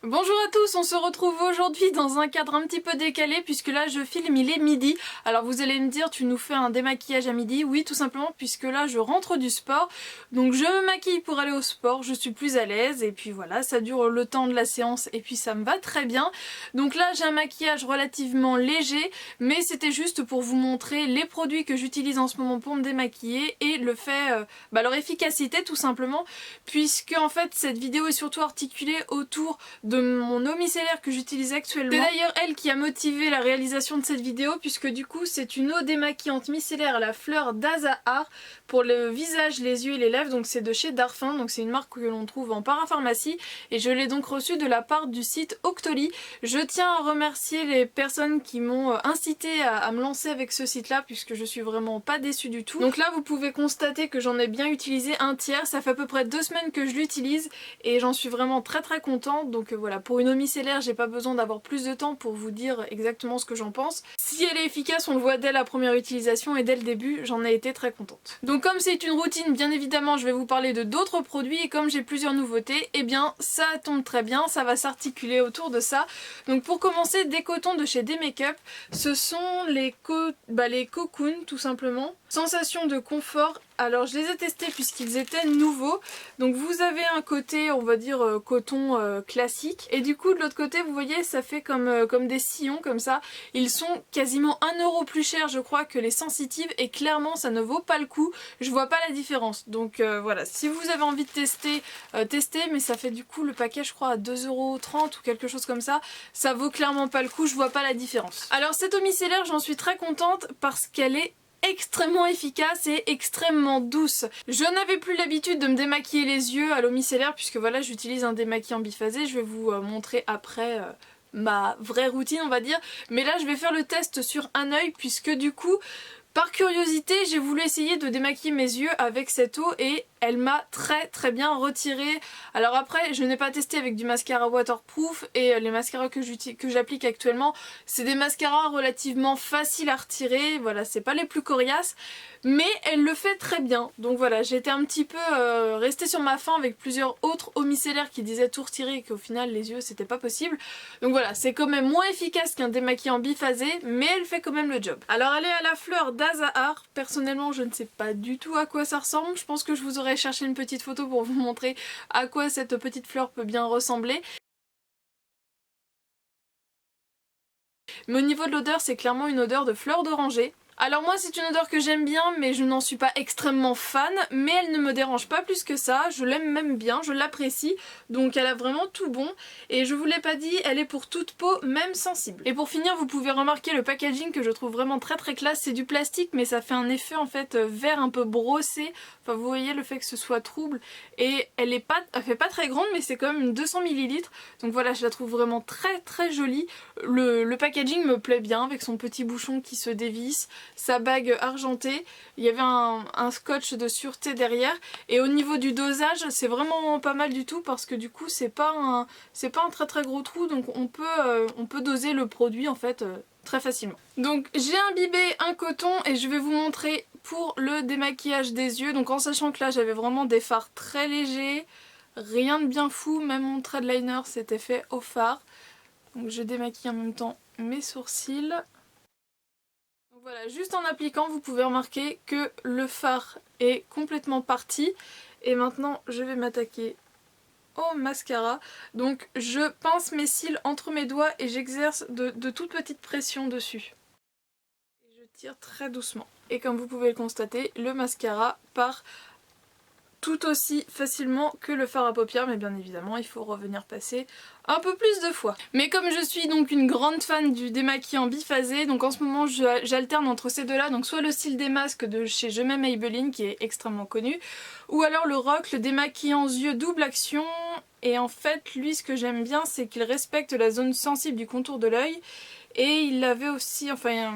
Bonjour à tous, on se retrouve aujourd'hui dans un cadre un petit peu décalé puisque là je filme, il est midi. Alors vous allez me dire, tu nous fais un démaquillage à midi? Oui, tout simplement puisque là je rentre du sport. Donc je me maquille pour aller au sport, je suis plus à l'aise et puis voilà, ça dure le temps de la séance et puis ça me va très bien. Donc là j'ai un maquillage relativement léger, mais c'était juste pour vous montrer les produits que j'utilise en ce moment pour me démaquiller et le fait, leur efficacité tout simplement, puisque en fait cette vidéo est surtout articulée autour de mon eau micellaire que j'utilise actuellement. C'est d'ailleurs elle qui a motivé la réalisation de cette vidéo puisque du coup c'est une eau démaquillante micellaire à la fleur d'Azahar pour le visage, les yeux et les lèvres, donc c'est de chez Darphin, donc c'est une marque que l'on trouve en parapharmacie et je l'ai donc reçue de la part du site Octoly. Je tiens à remercier les personnes qui m'ont incité à me lancer avec ce site là puisque je suis vraiment pas déçue du tout. Donc là vous pouvez constater que j'en ai bien utilisé un tiers, ça fait à peu près 2 semaines que je l'utilise et j'en suis vraiment très contente. Donc voilà, pour une eau micellaire j'ai pas besoin d'avoir plus de temps pour vous dire exactement ce que j'en pense. Si elle est efficace on le voit dès la première utilisation et dès le début j'en ai été très contente. Donc comme c'est une routine, bien évidemment je vais vous parler de d'autres produits et comme j'ai plusieurs nouveautés, eh bien ça tombe très bien, ça va s'articuler autour de ça. Donc pour commencer, des cotons de chez D-Make-up, ce sont les Cocoon tout simplement. Sensation de confort, alors je les ai testés puisqu'ils étaient nouveaux. Donc vous avez un côté on va dire coton classique et du coup de l'autre côté vous voyez ça fait comme des sillons comme ça. Ils sont quasiment 1 € plus chers je crois que les sensitives et clairement ça ne vaut pas le coup. Je vois pas la différence. Donc voilà, si vous avez envie de tester, testez, mais ça fait du coup le paquet je crois à 2,30 € ou quelque chose comme ça. Ça vaut clairement pas le coup, je vois pas la différence. Alors cette eau micellaire j'en suis très contente parce qu'elle est extrêmement efficace et extrêmement douce. Je n'avais plus l'habitude de me démaquiller les yeux à l'eau micellaire puisque voilà j'utilise un démaquillant biphasé, je vais vous montrer après ma vraie routine on va dire, mais là je vais faire le test sur un œil puisque du coup par curiosité j'ai voulu essayer de démaquiller mes yeux avec cette eau et elle m'a très bien retiré. Alors après je n'ai pas testé avec du mascara waterproof et les mascaras que j'applique actuellement c'est des mascaras relativement faciles à retirer, voilà c'est pas les plus coriaces mais elle le fait très bien. Donc voilà, j'étais un petit peu restée sur ma faim avec plusieurs autres eaux micellaires qui disaient tout retirer et qu'au final les yeux c'était pas possible. Donc voilà, c'est quand même moins efficace qu'un démaquillant biphasé mais elle fait quand même le job. Alors elle est à la fleur d'Azahar, personnellement je ne sais pas du tout à quoi ça ressemble, je pense que je vous aurais cherché une petite photo pour vous montrer à quoi cette petite fleur peut bien ressembler. Mais au niveau de l'odeur c'est clairement une odeur de fleur d'oranger. Alors moi c'est une odeur que j'aime bien mais je n'en suis pas extrêmement fan, mais elle ne me dérange pas plus que ça, je l'aime même bien, je l'apprécie, donc elle a vraiment tout bon et je vous l'ai pas dit, elle est pour toute peau, même sensible. Et pour finir vous pouvez remarquer le packaging que je trouve vraiment très classe, c'est du plastique mais ça fait un effet en fait vert un peu brossé, enfin vous voyez le fait que ce soit trouble et elle fait pas très grande mais c'est quand même une 200 ml, donc voilà je la trouve vraiment très jolie. Le packaging me plaît bien avec son petit bouchon qui se dévisse, sa bague argentée, il y avait un scotch de sûreté derrière et au niveau du dosage c'est vraiment pas mal du tout parce que du coup c'est pas un très gros trou donc on peut doser le produit en fait très facilement. Donc j'ai imbibé un coton et je vais vous montrer pour le démaquillage des yeux, donc en sachant que là j'avais vraiment des fards très légers, rien de bien fou, même mon trait de liner s'était fait au fard. Donc je démaquille en même temps mes sourcils. Voilà, juste en appliquant vous pouvez remarquer que le fard est complètement parti et maintenant je vais m'attaquer au mascara. Donc je pince mes cils entre mes doigts et j'exerce de toutes petites pressions dessus. Et je tire très doucement. Et comme vous pouvez le constater, le mascara part tout aussi facilement que le fard à paupières, mais bien évidemment il faut revenir passer un peu plus de fois. Mais comme je suis donc une grande fan du démaquillant biphasé, donc en ce moment j'alterne entre ces deux là, donc soit le style des masques de chez Je m'aime Maybelline qui est extrêmement connu, ou alors le ROC, le démaquillant yeux double action. Et en fait lui ce que j'aime bien c'est qu'il respecte la zone sensible du contour de l'œil et il l'avait aussi, enfin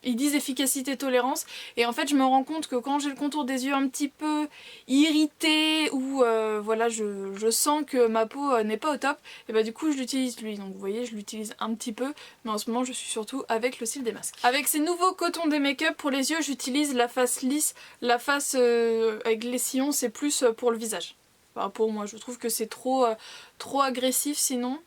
ils disent efficacité tolérance et en fait je me rends compte que quand j'ai le contour des yeux un petit peu irrité ou voilà je sens que ma peau n'est pas au top et bah du coup je l'utilise lui, donc vous voyez je l'utilise un petit peu mais en ce moment je suis surtout avec le style des masques. Avec ces nouveaux cotons des make-up pour les yeux j'utilise la face lisse, la face avec les sillons c'est plus pour le visage. Enfin, pour moi je trouve que c'est trop agressif sinon.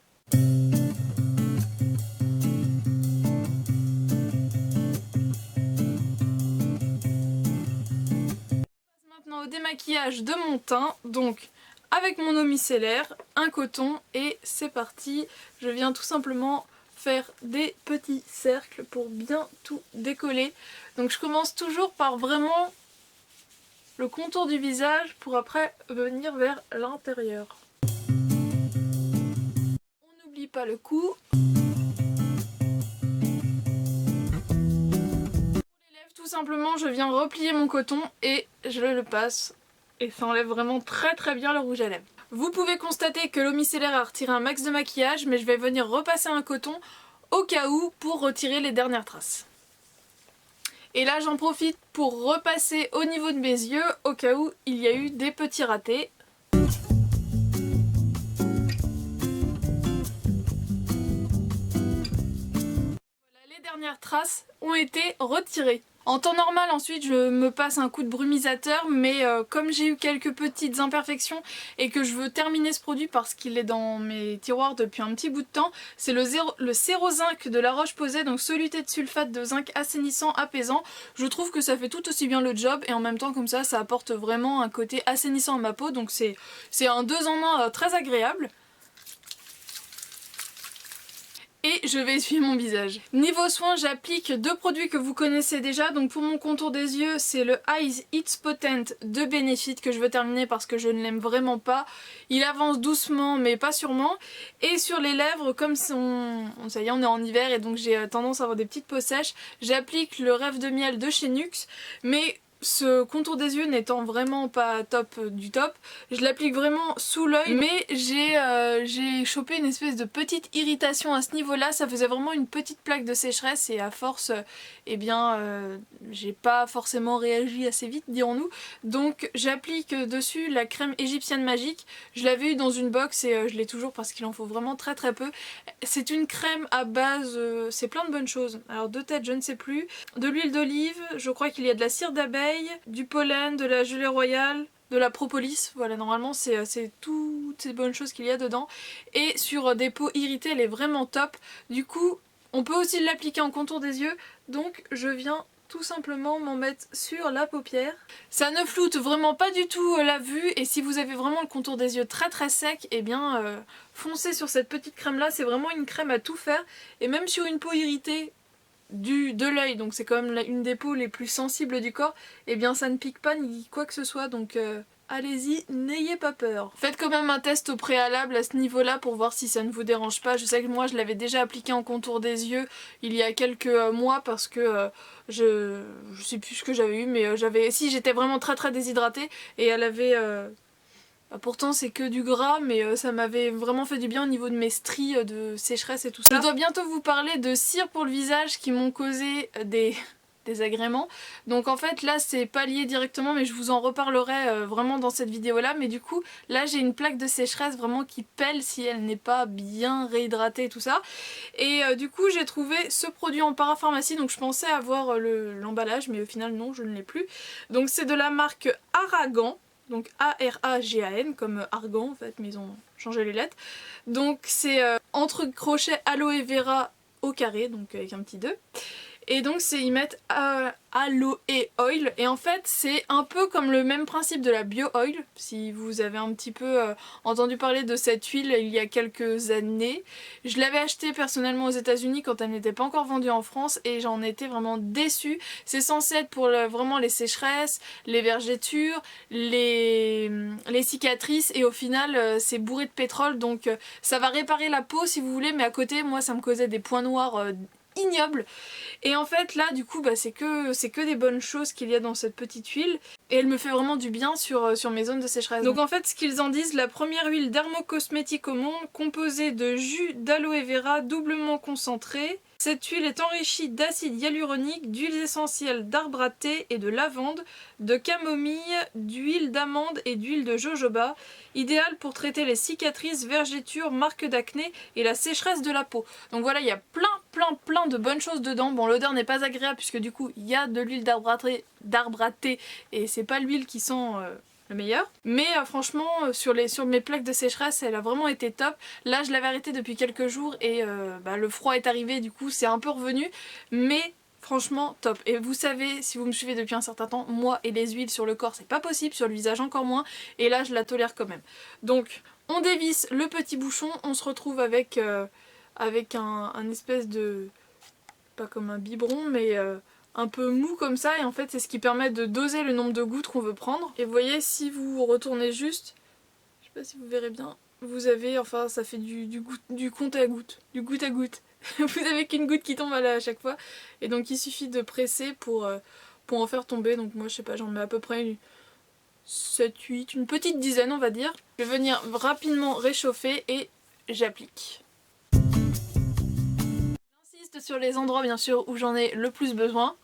Maintenant au démaquillage de mon teint, donc avec mon eau micellaire, un coton et c'est parti. Je viens tout simplement faire des petits cercles pour bien tout décoller. Donc je commence toujours par vraiment le contour du visage pour après venir vers l'intérieur. On n'oublie pas le cou. Tout simplement, je viens replier mon coton et je le passe. Et ça enlève vraiment très bien le rouge à lèvres. Vous pouvez constater que l'eau micellaire a retiré un max de maquillage, mais je vais venir repasser un coton au cas où pour retirer les dernières traces. Et là j'en profite pour repasser au niveau de mes yeux au cas où il y a eu des petits ratés. Voilà, les dernières traces ont été retirées. En temps normal ensuite je me passe un coup de brumisateur, mais comme j'ai eu quelques petites imperfections et que je veux terminer ce produit parce qu'il est dans mes tiroirs depuis un petit bout de temps, c'est le Cérozinc de La Roche-Posay, donc soluté de sulfate de zinc assainissant, apaisant. Je trouve que ça fait tout aussi bien le job et en même temps comme ça apporte vraiment un côté assainissant à ma peau, donc c'est un 2 en 1 très agréable. Et je vais essuyer mon visage. Niveau soins, j'applique deux produits que vous connaissez déjà. Donc pour mon contour des yeux, c'est le Eyes It's Potent de Benefit que je veux terminer parce que je ne l'aime vraiment pas. Il avance doucement mais pas sûrement. Et sur les lèvres, comme ça y est, on est en hiver et donc j'ai tendance à avoir des petites peaux sèches, j'applique le Rêve de Miel de chez NYX. Mais ce contour des yeux n'étant vraiment pas top du top, je l'applique vraiment sous l'œil, mais j'ai chopé une espèce de petite irritation à ce niveau-là. Ça faisait vraiment une petite plaque de sécheresse et à force, eh bien, j'ai pas forcément réagi assez vite, dirons-nous. Donc j'applique dessus la crème égyptienne magique. Je l'avais eu dans une box et je l'ai toujours parce qu'il en faut vraiment très peu. C'est une crème à base, c'est plein de bonnes choses. Alors de tête, je ne sais plus. De l'huile d'olive, je crois qu'il y a de la cire d'abeille, du pollen, de la gelée royale, de la propolis, voilà, normalement c'est toutes ces bonnes choses qu'il y a dedans. Et sur des peaux irritées, elle est vraiment top. Du coup, on peut aussi l'appliquer en contour des yeux, donc je viens tout simplement m'en mettre sur la paupière. Ça ne floute vraiment pas du tout la vue, et si vous avez vraiment le contour des yeux très sec, et eh bien foncez sur cette petite crème là, c'est vraiment une crème à tout faire. Et même sur une peau irritée de l'œil, donc c'est quand même une des peaux les plus sensibles du corps, et eh bien ça ne pique pas ni quoi que ce soit, donc allez-y, n'ayez pas peur. Faites quand même un test au préalable à ce niveau-là pour voir si ça ne vous dérange pas. Je sais que moi je l'avais déjà appliqué en contour des yeux il y a quelques mois parce que je sais plus ce que j'avais eu, mais si j'étais vraiment très déshydratée et elle avait... pourtant c'est que du gras, mais ça m'avait vraiment fait du bien au niveau de mes stries de sécheresse et tout ça. Je dois bientôt vous parler de cire pour le visage qui m'ont causé des agréments. Donc en fait là c'est pas lié directement, mais je vous en reparlerai vraiment dans cette vidéo là. Mais du coup là j'ai une plaque de sécheresse vraiment qui pèle si elle n'est pas bien réhydratée et tout ça. Et du coup j'ai trouvé ce produit en parapharmacie, donc je pensais avoir l'emballage mais au final non, je ne l'ai plus. Donc c'est de la marque Aragan. Donc A-R-A-G-A-N comme argan en fait, mais ils ont changé les lettres. Donc c'est entre crochets aloe vera au carré, donc avec un petit 2. Et donc ils mettent aloe oil, et en fait c'est un peu comme le même principe de la bio oil, si vous avez un petit peu entendu parler de cette huile il y a quelques années. Je l'avais achetée personnellement aux États-Unis quand elle n'était pas encore vendue en France et j'en étais vraiment déçue. C'est censé être pour vraiment les sécheresses, les vergetures, les cicatrices, et au final c'est bourré de pétrole, donc ça va réparer la peau si vous voulez, mais à côté moi ça me causait des points noirs ignoble. Et en fait là du coup c'est que des bonnes choses qu'il y a dans cette petite huile, et elle me fait vraiment du bien sur mes zones de sécheresse. Donc en fait ce qu'ils en disent, la première huile dermocosmétique au monde composée de jus d'aloe vera doublement concentré. Cette huile est enrichie d'acide hyaluronique, d'huiles essentielles d'arbre à thé et de lavande, de camomille, d'huile d'amande et d'huile de jojoba, idéale pour traiter les cicatrices, vergetures, marques d'acné et la sécheresse de la peau. Donc voilà, il y a plein de bonnes choses dedans. Bon, l'odeur n'est pas agréable puisque du coup il y a de l'huile d'arbre à thé et c'est pas l'huile qui sent le meilleur. Mais franchement sur mes plaques de sécheresse elle a vraiment été top. Là je l'avais arrêté depuis quelques jours et le froid est arrivé, du coup c'est un peu revenu, mais franchement top. Et vous savez, si vous me suivez depuis un certain temps, moi et les huiles sur le corps c'est pas possible, sur le visage encore moins, et là je la tolère quand même. Donc on dévisse le petit bouchon, on se retrouve avec un espèce de, pas comme un biberon mais un peu mou comme ça, et en fait c'est ce qui permet de doser le nombre de gouttes qu'on veut prendre. Et vous voyez, si vous retournez juste, je sais pas si vous verrez bien, vous avez, enfin ça fait du compte à gouttes, du goutte à goutte. Vous avez qu'une goutte qui tombe à chaque fois, et donc il suffit de presser pour en faire tomber. Donc moi je sais pas, j'en mets à peu près 7, 8, une petite dizaine on va dire. Je vais venir rapidement réchauffer et j'applique. J'insiste sur les endroits bien sûr où j'en ai le plus besoin.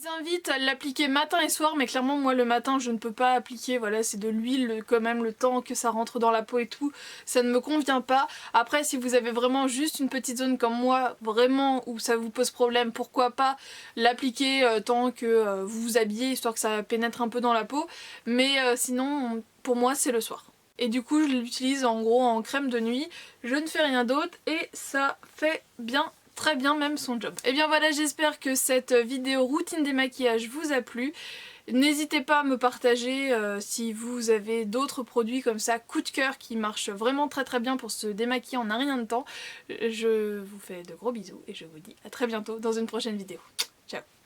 J'invite à l'appliquer matin et soir, mais clairement moi le matin je ne peux pas appliquer, voilà, c'est de l'huile quand même, le temps que ça rentre dans la peau et tout, ça ne me convient pas. Après si vous avez vraiment juste une petite zone comme moi, vraiment où ça vous pose problème, pourquoi pas l'appliquer tant que vous vous habillez, histoire que ça pénètre un peu dans la peau, mais sinon pour moi c'est le soir. Et du coup je l'utilise en gros en crème de nuit, je ne fais rien d'autre et ça fait bien, très bien même son job. Et bien voilà, j'espère que cette vidéo routine démaquillage vous a plu. N'hésitez pas à me partager si vous avez d'autres produits comme ça, coup de cœur, qui marchent vraiment très bien pour se démaquiller en un rien de temps. Je vous fais de gros bisous et je vous dis à très bientôt dans une prochaine vidéo. Ciao!